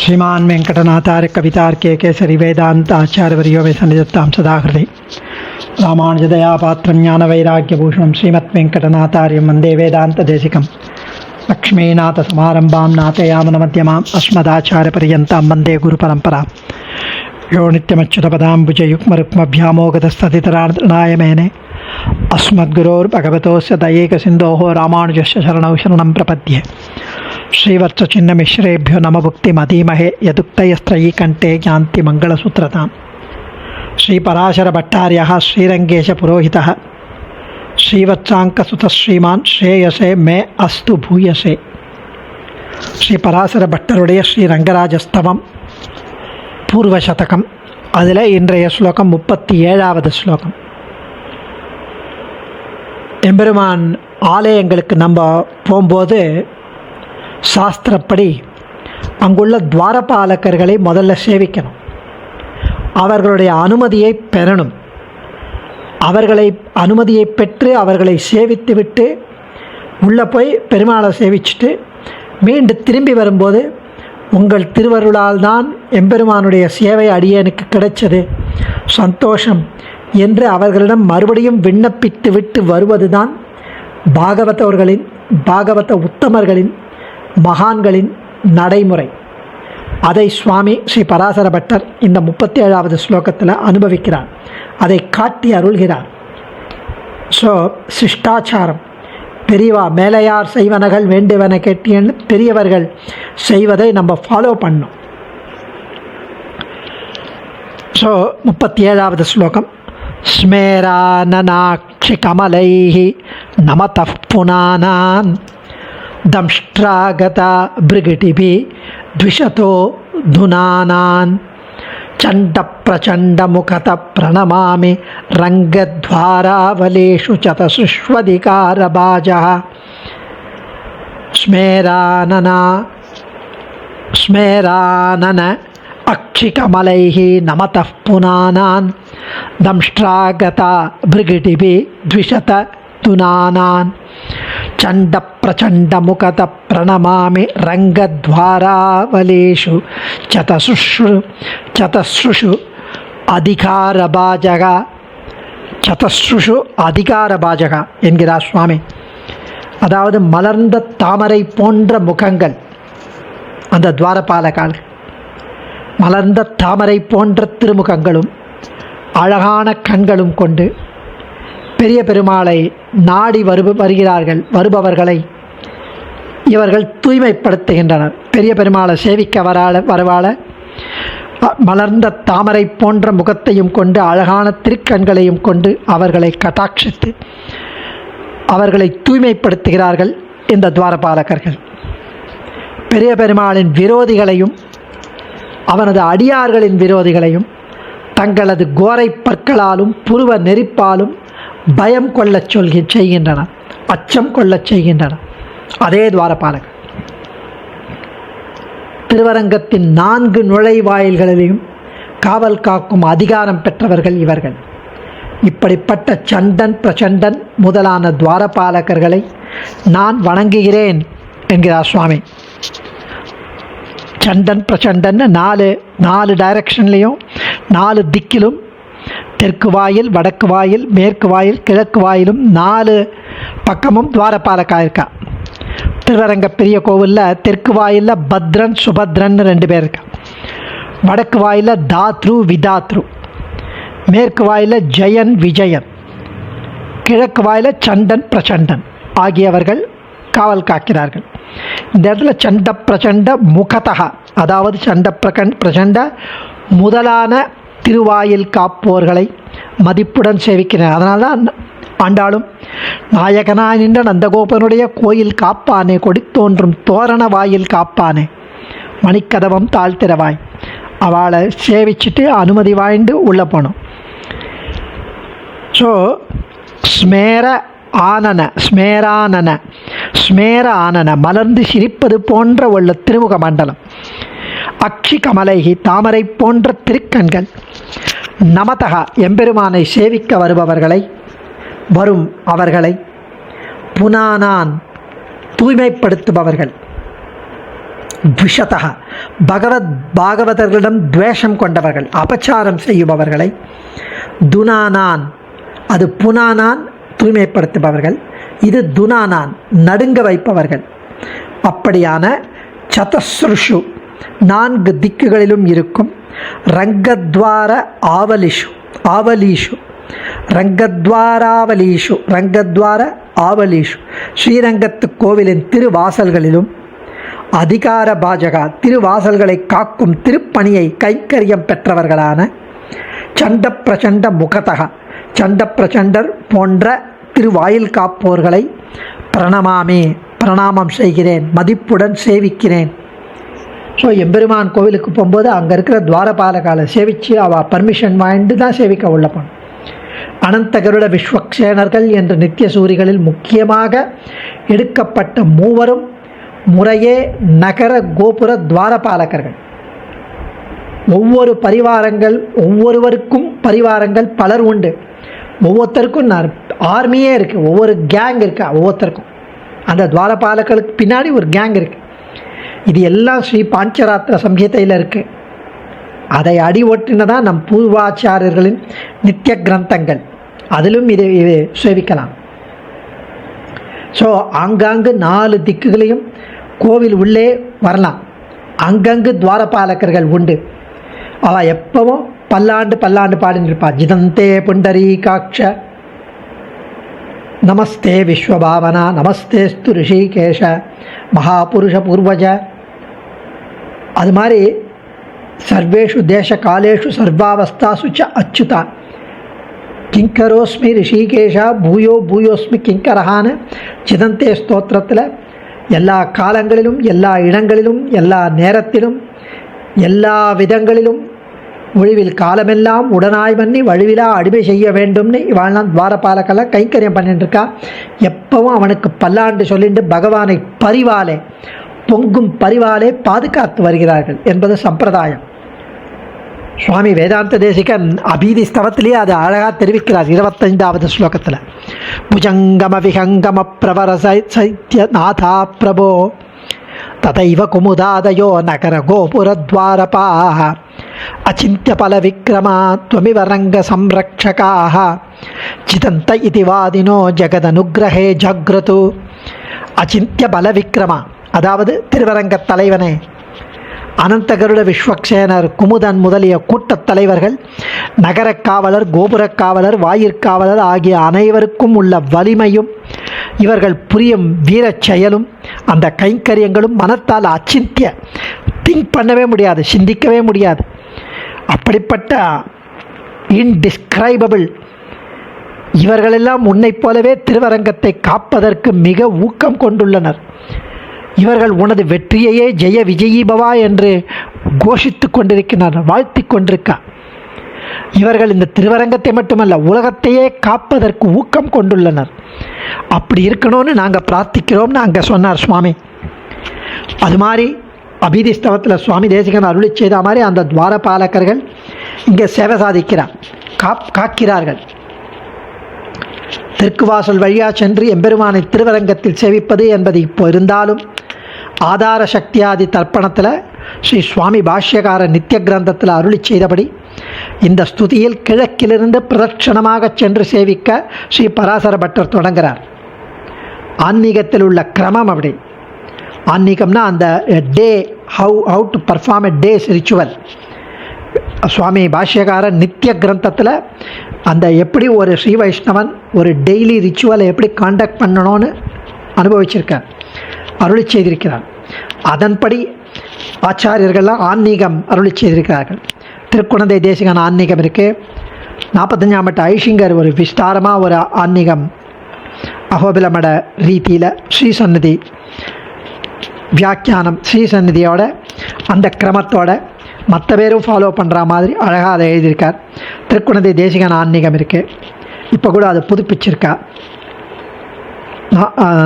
श्रीमान वेंकटनाथार्य कवितार्के केसरी वेदांत आचार्यवर्यो मे सन्निधत्तां सदा हृदि रामानुजदया पात्रं ज्ञानवैराग्यभूषणं श्रीमद्वेंकटनाथार्यं वन्दे वेदान्तदेशिकं लक्ष्मीनाथसमारम्भां नाथयामुनमध्यमाम् अस्मदाचार्यपर्यन्तां वन्दे गुरुपरम्परां यो नित्यमच्युतपदाम्बुजयुग्मरुक्मभ्यामोगतस्ततितराणाय मेने अस्मद्गुरोर्भगवतोस्य दयैकसिन्धोः रामानुजस्य शरणौ शरणं प्रपद्ये श्रीवत्सचिन्नमिश्रेभ्यो नम भुक्तिमधीमहे यदुक्तयस्त्रयी कंठे ज्ञान्ति मंगलसूत्रताम् श्रीपराशरभट्टार्यः श्रीरंगेशपुरोहितः श्रीवत्साङ्कसुतः श्रीमान् श्रेयसे मे अस्तु भूयसे श्रीपराशरभट्टरुடைய ஸ்ரீரங்கராஜஸ்தவம் பூர்வசதகம். அதில் இன்றைய ஸ்லோகம் 37வது ஸ்லோகம். எம்பெருமான் ஆலயங்களுக்கு நம்ம போகும்போது சாஸ்திரப்படி அங்குள்ள துவாரபாலகர்களை முதல்ல சேவிக்கணும், அவர்களுடைய அனுமதியை பெறணும். அவர்களை அனுமதியை பெற்று அவர்களை சேவித்து விட்டு உள்ளே போய் பெருமாளை சேவிச்சுட்டு மீண்டும் திரும்பி வரும்போது உங்கள் திருவருளால் தான் எம்பெருமானுடைய சேவை அடியேனுக்கு கிடைச்சது, சந்தோஷம் என்று அவர்களிடம் மறுபடியும் விண்ணப்பித்து விட்டு வருவது தான் பாகவத உத்தமர்களின் மகான்களின் நடைமுறை. அதை சுவாமி ஸ்ரீ பராசர பட்டர் இந்த 37வது ஸ்லோகத்தில் அனுபவிக்கிறார், அதை காட்டி அருள்கிறார். ஸோ சிஷ்டாச்சாரம், பெரியவா மேலையார் செய்வனகள் வேண்டுவன கேட்டியன்னு பெரியவர்கள் செய்வதை நம்ம ஃபாலோ பண்ணோம். ஸோ 37வது ஸ்லோகம். ஸ்மேரானநாக்ஷி கமலைஹி நமதః புனானான் दंष्ट्रागता भृगिटिभि द्विषतो धुनानान् चण्डप्रचण्डमुखत प्रणमामि रङ्गद्वारावलेषु चतसृष्वधिकारभाजः स्मेरानन अक्षिकमलैः नमतः पुनानान् दंष्ट्रागता भृगिटिभि द्विषत धुनानान् चण्ड प्रचण्ड मुखत प्रणमामि रंगद्वारावलेषु चतसृषु அதிகாரபாஜகா என்கிறார் சுவாமி. அதாவது மலர்ந்த தாமரை போன்ற முகங்கள் அந்த துவாரபாலகால், மலர்ந்த தாமரை போன்ற திருமுகங்களும் அழகான கண்களும் கொண்டு பெரிய பெருமாளை நாடி வருபவர்களை இவர்கள் தூய்மைப்படுத்துகின்றனர். பெரிய பெருமாளை சேவிக்க வரவாழ மலர்ந்த தாமரை போன்ற முகத்தையும் கொண்டு அழகான திருக்கண்களையும் கொண்டு அவர்களை கட்டாட்சித்து அவர்களை தூய்மைப்படுத்துகிறார்கள் இந்த துவாரபாலகர்கள். பெரிய பெருமாளின் விரோதிகளையும் அவனது அடியார்களின் விரோதிகளையும் தங்களது கோரை பற்களாலும் புருவ நெரிப்பாலும் பயம் கொள்ளச் செய்கின்றனர், அச்சம் கொள்ளச் செய்கின்றனர். அதே துவாரபாலகர் திருவரங்கத்தின் 4 நுழைவாயில்களிலும் காவல் காக்கும் அதிகாரம் பெற்றவர்கள் இவர்கள். இப்படிப்பட்ட சண்டன் பிரச்சண்டன் முதலான துவாரபாலகர்களை நான் வணங்குகிறேன் என்கிறார் சுவாமி. சண்டன் பிரச்சண்டன் 4 டைரக்ஷன்லேயும் 4 திக்கிலும், தெற்கு வாயில், வடக்கு வாயில், மேற்கு வாயில், கிழக்கு வாயிலும் 4 பக்கமும் துவாரபாலகா இருக்கா. திருவரங்க பெரிய கோவிலில் தெற்கு வாயிலில் பத்ரன் சுபத்ரன் 2 பேர் இருக்கா. வடக்கு வாயிலில் தாத்ரு விதாத்ரு, மேற்கு வாயிலில் ஜெயன் விஜயன், கிழக்கு வாயிலில் சண்டன் பிரச்சண்டன் ஆகியவர்கள் காவல் காக்கிறார்கள். இந்த இடத்துல சண்ட பிரச்சண்ட முகதா, அதாவது சண்ட பிரச்சண்ட முதலான திருவாயில் காப்போர்களை மதிப்புடன் சேவிக்கிறார். அதனால தான் ஆண்டாளும் நாயகனாய் நின்ற நந்தகோபனுடைய கோயில் காப்பானே, கொடித்தோன்றும் தோரண வாயில் காப்பானே, மணிக்கதவம் தாழ்த்திரவாய், அவளை சேவிச்சுட்டு அனுமதி வாய்ந்து உள்ளே போனோம். ஸோ ஸ்மேர ஆனன மலர்ந்து சிரிப்பது போன்ற உள்ள திருமுக மண்டலம், அக்ஷி கமலைகி தாமரை போன்ற திருக்கண்கள், நமதகா எம்பெருமானை சேவிக்க அவர்களை புனானான் தூய்மைப்படுத்துபவர்கள், த்விஷதா பகவத் பாகவதர்களிடம் துவேஷம் கொண்டவர்கள், அபச்சாரம் செய்யுபவர்களை, துனானான் அது புனானான் தூய்மைப்படுத்துபவர்கள், இது துனானான் நடுங்க வைப்பவர்கள். அப்படியான சதஸ்ருஷு 4 திக்குகளிலும் இருக்கும் ரங்கத்வார ஆவலீஷு ரங்கத்வார ஆவலீஷு ஸ்ரீரங்கத்து கோவிலின் திருவாசல்களிலும் அதிகார பாஜகா திருவாசல்களை காக்கும் திருப்பணியை கைக்கரியம் பெற்றவர்களான சண்ட பிரச்சண்ட முகதகா சண்ட பிரச்சண்டர் போன்ற திருவாயில் காப்போர்களை பிரணாமம் செய்கிறேன், மதிப்புடன் சேவிக்கிறேன். ஸோ எம்பெருமான் கோவிலுக்கு போகும்போது அங்கே இருக்கிற துவாரபாலகாலை சேவித்து அவள் பர்மிஷன் வாங்கிட்டு தான் சேவிக்க உள்ள போனோம். அனந்த கருட விஸ்வக்சேனர்கள் என்ற நித்திய சூரிகளில் முக்கியமாக எடுக்கப்பட்ட 3 முறையே நகர கோபுர துவாரபாலகர்கள். ஒவ்வொருவருக்கும் பரிவாரங்கள் பலர் உண்டு. ஒவ்வொருத்தருக்கும் ஆர்மியே இருக்குது, ஒவ்வொரு கேங் இருக்குது. ஒவ்வொருத்தருக்கும் அந்த துவாரபாலகளுக்கு பின்னாடி ஒரு கேங் இருக்குது. இது எல்லாம் ஸ்ரீ பாஞ்சராத்திர சம்ஹிதையில் இருக்குது. அதை அடி ஒட்டினதான் நம் பூர்வாச்சாரியர்களின் நித்திய கிரந்தங்கள். அதிலும் இது சேவிக்கலாம். ஸோ ஆங்காங்கு 4 திக்குகளையும் கோவில் உள்ளே வரலாம். அங்கங்கு துவாரபாலகர்கள் உண்டு. அவள் எப்பவும் பல்லாண்டு பாடின்னு இருப்பா. ஜிதந்தே புண்டரீகாட்ச நமஸ்தே விஸ்வபாவனா நமஸ்தேஸ்து ரிஷிகேஷ மகாபுருஷ பூர்வஜ. அது மாதிரி சர்வேஷு தேச காலேஷு சர்வாவஸ்தாசு ச அச்சுதா கிங்கரோஸ்மி ரிஷிகேஷா பூயோஸ்மி கிங்கரஹான்னு சிதந்தே ஸ்தோத்திரத்தில் எல்லா காலங்களிலும் எல்லா இடங்களிலும் எல்லா நேரத்திலும் எல்லா விதங்களிலும் ஒழிவில் காலமெல்லாம் உடனாய் பண்ணி வழிவிலா அடிமை செய்ய வேண்டும்னு இவாள்லாம் துவாரபாலக்கெல்லாம் கைங்கரியம் பண்ணிட்டுருக்கா. எப்பவும் அவனுக்கு பல்லாண்டு சொல்லிட்டு பகவானை பொங்கும் பரிவாலே பாதுகாத்து வருகிறார்கள் என்பது சம்பிரதாயம். சுவாமி வேதாந்த தேசிகன் அபீதி ஸ்தவத்திலேயே அது அழகாக தெரிவிக்கிறார். 25வது ஸ்லோகத்தில் புஜங்கம விஹங்கம பிரவர சைத்ய நாதா பிரபோ ததைவ குமுதாதயோ நகர கோபுரத்வாரபாः அச்சிந்த்ய பல விக்ரமா த்வமிவ ரங்க சம்ரக்ஷகாः சிதந்த இதி வாதினோ ஜகதனுக்ரஹே ஜக்ரது. அச்சிந்த்ய பல விக்ரமா அதாவது திருவரங்க தலைவனே, அனந்த கருட விஸ்வக்சேனர், குமுதன் முதலிய கூட்டத் தலைவர்கள், நகரக் காவலர், கோபுரக் காவலர், வாயிற்காவலர் ஆகிய அனைவருக்கும் உள்ள வலிமையும் இவர்கள் புரியும் வீரச் செயலும் அந்த கைங்கரியங்களும் மனத்தால் அச்சிந்திய திங்க் பண்ணவே முடியாது, சிந்திக்கவே முடியாது. அப்படிப்பட்ட இன்டிஸ்கிரைபபிள் இவர்களெல்லாம் உன்னைப் போலவே திருவரங்கத்தை காப்பதற்கு மிக ஊக்கம் கொண்டுள்ளனர். இவர்கள் உனது வெற்றியையே ஜெய விஜயீபவா என்று கோஷித்து கொண்டிருக்கிறார்கள், வாழ்த்தி கொண்டிருக்கா. இவர்கள் இந்த திருவரங்கத்தை மட்டுமல்ல உலகத்தையே காப்பதற்கு ஊக்கம் கொண்டுள்ளனர். அப்படி இருக்கணும்னு நாங்கள் பிரார்த்திக்கிறோம்னு அங்கே சொன்னார் சுவாமி. அது மாதிரி அபீதிஸ்தவத்தில் சுவாமி தேசிகன் அருளி செய்த மாதிரி அந்த துவாரபாலகர்கள் இங்கே சேவை சாதிக்கிறார், காக்கிறார்கள். தெற்கு வாசல் வழியாக சென்று எம்பெருமானை திருவரங்கத்தில் சேவிப்பது என்பது இப்போ இருந்தாலும் ஆதார சக்தியாதி தர்ப்பணத்தில் ஸ்ரீ சுவாமி பாஷ்யகார நித்திய கிரந்தத்தில் அருளி செய்தபடி இந்த ஸ்துதியில் கிழக்கிலிருந்து பிரதட்சணமாக சென்று சேவிக்க ஸ்ரீ பராசர பட்டர் தொடங்குகிறார். ஆன்மீகத்தில் உள்ள கிரமம் அப்படி. ஆன்மீகம்னா அந்த day how to perform a day's ritual. Swami Bhashyakara நித்திய கிரந்தத்தில் அந்த எப்படி ஒரு ஸ்ரீ வைஷ்ணவன் ஒரு டெய்லி ரிச்சுவலை எப்படி காண்டக்ட் பண்ணணும்னு அனுபவிச்சிருக்கார், அருளி செய்திருக்கிறார். அதன்படி ஆச்சாரியர்கள்லாம் ஆன்மீகம் அருளி செய்திருக்கிறார்கள். திருக்குழந்தை தேசிகன் ஆன்மீகம் இருக்குது. 45ஆம் மட்ட ஐஷிங்கர் ஒரு விஸ்தாரமாக ஒரு ஆன்மீகம் அகோபிலமட ரீதியில் ஸ்ரீசந்நிதி வியாக்கியானம் ஸ்ரீசந்நிதியோட அந்த கிரமத்தோட மற்ற பேரும் ஃபாலோ பண்ணுற மாதிரி அழகாக அதை எழுதியிருக்கார். திருக்குழந்தை தேசிகன் ஆன்மீகம் இருக்குது. இப்போ கூட அதை புதுப்பிச்சிருக்கா.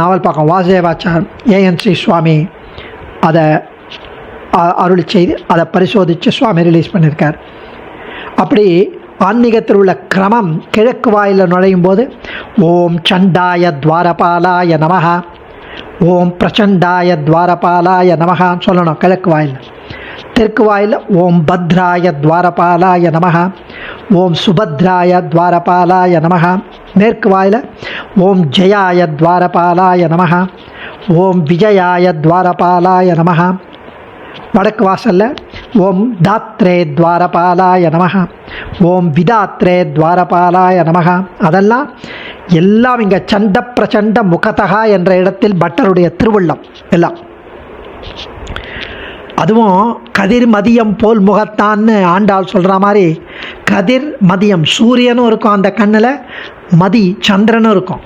நாவல் பக்கம் வாசுதேவாச்சார் ஏஎன்சி சுவாமி அதை அருளி செய்து அதை பரிசோதித்து சுவாமி ரிலீஸ் பண்ணியிருக்கார். அப்படி ஆன்மீகத்தில் உள்ள கிரமம் கிழக்கு வாயிலில் நுழையும் போது ஓம் சண்டாய துவாரபாலாய நமஹ, ஓம் பிரச்சண்டாய துவாரபாலாய நமகான்னு சொல்லணும் கிழக்கு வாயில். தெற்கு வாயில் ஓம் பத்ராய துவாரபாலாய நமஹ, ஓம் சுபத்ராய துவாரபாலாய நமஹ. மேற்கு வாயில் ஓம் ஜெயாய துவாரபாலாய நமஹ, ஓம் விஜயாய துவாரபாலாய நமஹ. வடக்கு வாசலில் ஓம் தாத்ரே துவாரபாலாய நமஹ, ஓம் விதாத்ரே துவாரபாலாய நமஹ. அதெல்லாம் எல்லாம் இங்கே சண்ட பிரச்சண்ட முகதகா என்ற இடத்தில் பட்டருடைய திருவுள்ளம் எல்லாம். அதுவும் கதிர் மதியம் போல் முகத்தான்னு ஆண்டாள் சொல்கிற மாதிரி கதிர் மதியம் சூரியனும் இருக்கும் அந்த கண்ணில், மதி சந்திரனும் இருக்கும்.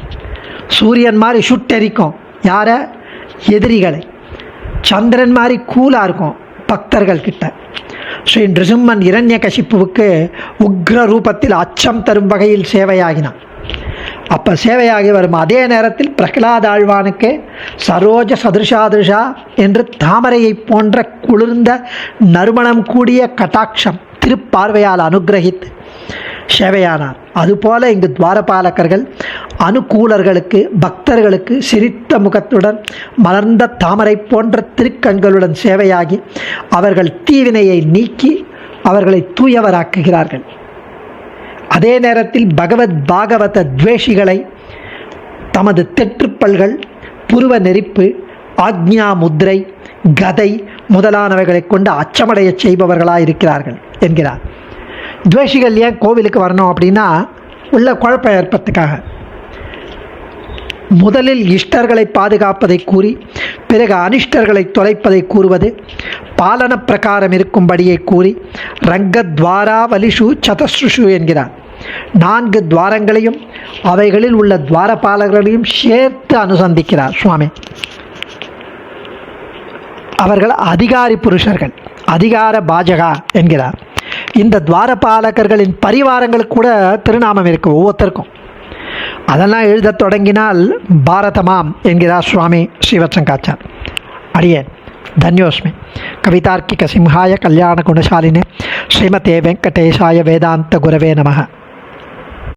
சூரியன் மாதிரி சுட்டெரிக்கும் யாரை? எதிரிகளை. சந்திரன் மாதிரி கூலாக இருக்கும் பக்தர்கள் கிட்ட. ஸ்ரீ நிருசிம்மன் இரண்யகசிப்புவுக்கு உக்ர ரூபத்தில் அச்சம் தரும் வகையில் சேவையாகினான். அப்போ சேவையாகி வரும் அதே நேரத்தில் பிரகலாத ஆழ்வானுக்கு சரோஜ சதுஷாதிருஷா என்று தாமரையை போன்ற குளிர்ந்த நறுமணம் கூடிய கட்டாட்சம் திருப்பார்வையால் அனுகிரகித்து சேவையானார். அதுபோல இங்கு துவாரபாலகர்கள் அனுகூலர்களுக்கு பக்தர்களுக்கு சிரித்த முகத்துடன் மலர்ந்த தாமரை போன்ற திருக்கண்களுடன் சேவையாகி அவர்கள் தீவினையை நீக்கி அவர்களை தூயவராக்குகிறார்கள். அதே நேரத்தில் பகவத் பாகவத துவேஷிகளை தமது தெற்றுப்பல்கள், புருவ நெரிப்பு, ஆக்ஞா முத்ரை, கதை முதலானவைகளை கொண்டு அச்சமடைய செய்பவர்களாக இருக்கிறார்கள் என்கிறார். துவேஷிகள் ஏன் கோவிலுக்கு வரணும் அப்படின்னா உள்ள குழப்பம் ஏற்படுறதுக்காக. முதலில் இஷ்டர்களை பாதுகாப்பதை கூறி பிறகு அனிஷ்டர்களை தொலைப்பதை கூறுவது, பாலன பிரகாரம் இருக்கும்படியை கூறி ரங்கத்வாரா வலிஷு சதஸ்ருஷு என்கிறார். 4 துவாரங்களையும் அவைகளில் உள்ள துவாரபாலகர்களையும் சேர்த்து அனுசந்திக்கிறார் சுவாமி. அவர்கள் அதிகாரி புருஷர்கள், அதிகார பாஜகா என்கிறார். இந்த துவாரபாலகர்களின் பரிவாரங்களுக்கு கூட திருநாமம் இருக்குது ஒவ்வொருத்தருக்கும். அதெல்லாம் எழுத தொடங்கினால் பாரதமாம் என்கிறார் சுவாமி ஸ்ரீவத்சங்காச்சார். அடியேன் தன்யோஸ்மி. கவிதார்க்கிக சிம்ஹாய கல்யாண குணசாலினே ஸ்ரீமதே வெங்கடேஷாய வேதாந்த குரவே நமः.